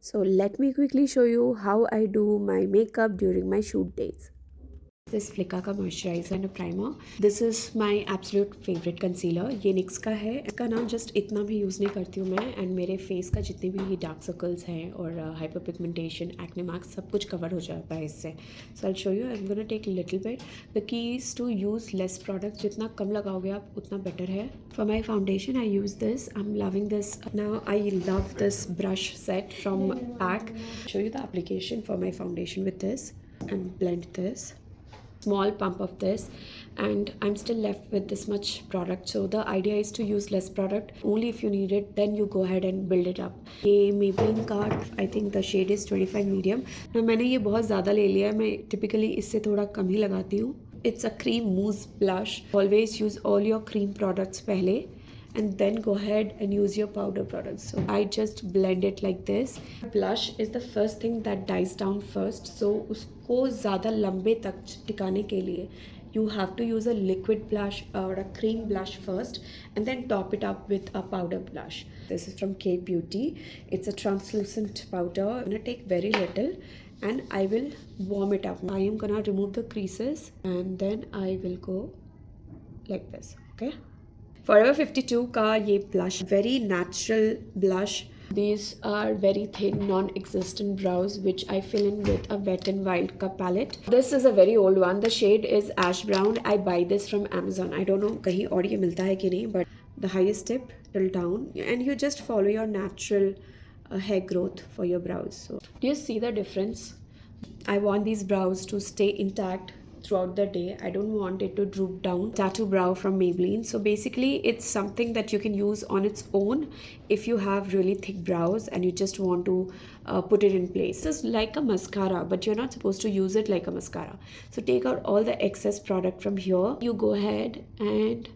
So let me quickly show you how I do my makeup during my shoot days. This Flicka का moisturiser and primer. This is my absolute favourite concealer. ये Nyx का है. इसका ना just इतना भी use नहीं करती हूँ मैं, एंड मेरे फेस का जितने भी डार्क सर्कल्स हैं और हाइपर पिगमेंटेशन, एक्ने मार्क्स, सब कुछ कवर हो जाता है इससे. So I show you. I am gonna take little bit. The key is to use less product. जितना कम लगाओगे आप उतना बेटर है. For my foundation I use this. I am loving this. Now I love this brush set from pack. Show you the application for my foundation with this and blend this. Small pump of this, and I'm still left with this much product. So the idea is to use less product. Only if you need it, then you go ahead and build it up. ये Maybelline का I think the shade is 25 medium. ना मैंने ये बहुत ज़्यादा ले लिया है. मैं typically इससे थोड़ा कम ही लगाती हूँ. It's a cream mousse blush. Always use all your cream products पहले, and then go ahead and use your powder products. So I just blend it like this. Blush is the first thing that dies down first. So उसको ज़्यादा लंबे तक टिकाने के लिए you have to use a liquid blush or a cream blush first, and then top it up with a powder blush. This is from Kate Beauty. It's a translucent powder. I'm gonna take very little and I will warm it up. I am gonna remove the creases and then I will go like this. Okay. Forever 52 का ये blush, very natural blush. These are very thin, non-existent brows which I fill in with a Wet n Wild का palette. This is a very old one. The shade is ash brown. I buy this from Amazon. I don't know कहीं और ये मिलता है कि नहीं, but the highest tip till down, and you just follow your natural hair growth for your brows. So do you see the difference? I want these brows to stay intact throughout the day. I don't want it to droop down. Tattoo brow from Maybelline. So basically it's something that you can use on its own if you have really thick brows and you just want to put it in place. This is like a mascara, but you're not supposed to use it like a mascara. So take out all the excess product from here. You go ahead and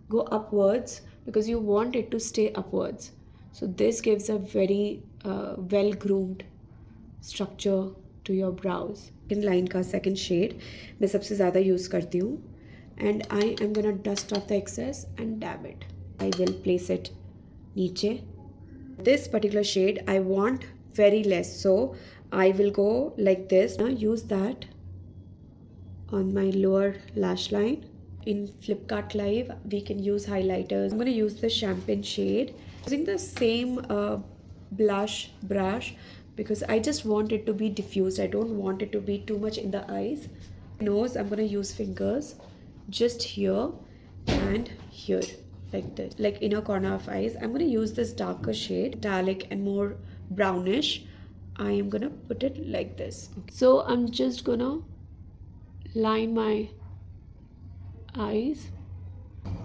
go upwards because you want it to stay upwards. So this gives a very well groomed structure to your brows. In line का second shade मैं सबसे ज़्यादा use करती हूँ, and I am gonna dust off the excess and dab it. I will place it नीचे. This particular shade I want very less, so I will go like this. Now use that on my lower lash line. In Flipkart Live we can use highlighters. I'm gonna use the champagne shade using the same blush brush, because I just want it to be diffused. I don't want it to be too much in the eyes. Nose, I'm gonna use fingers just here and here, like this, like inner corner of eyes. I'm gonna use this darker shade, metallic and more brownish. I am gonna put it like this. Okay. So I'm just gonna line my eyes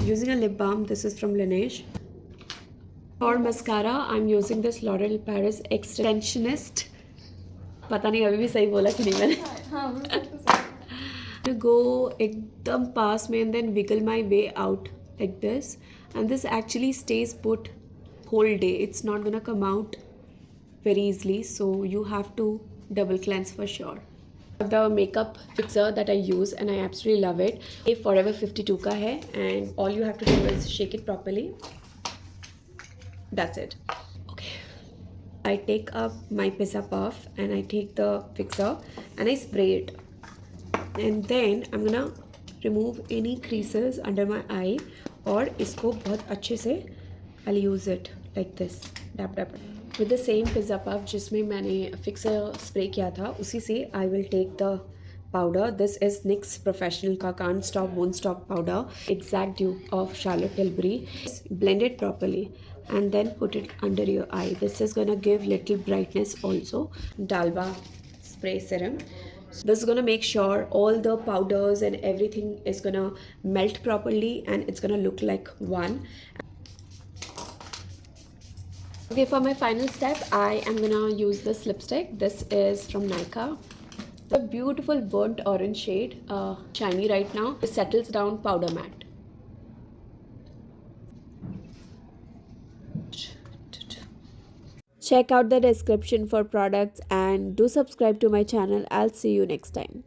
using a lip balm. This is from Laneige. For mascara, I'm using this L'Oreal Paris Extensionist. पता नहीं अभी भी सही बोला कि नहीं मैंने. To go एकदम पास में and then wiggle my way out like this, and this actually stays put whole day. It's not gonna come out very easily, so you have to double cleanse for sure. The makeup fixer that I use and I absolutely love it. ये Forever 52 का है, and all you have to do is shake it properly. That's it. Okay. I take up my Pizza Puff and I take the fixer and I spray it. And then I'm gonna remove any creases under my eye, और इसको बहुत अच्छे से I'll use it like this. Dab dab. With the same Pizza Puff जिसमें मैंने fixer spray किया था, उसी से I will take the powder. This is NYX Professional का Can't Stop Won't Stop powder, exact dupe of Charlotte Tilbury. Blend it properly and then put it under your eye. This is gonna give little brightness also. Dalba spray serum. So this is gonna make sure all the powders and everything is gonna melt properly and it's gonna look like one. Okay, for my final step, I am gonna use this lipstick. This is from Nykaa. A beautiful burnt orange shade, shiny right now. It settles down powder matte. Check out the description for products and do subscribe to my channel. I'll see you next time.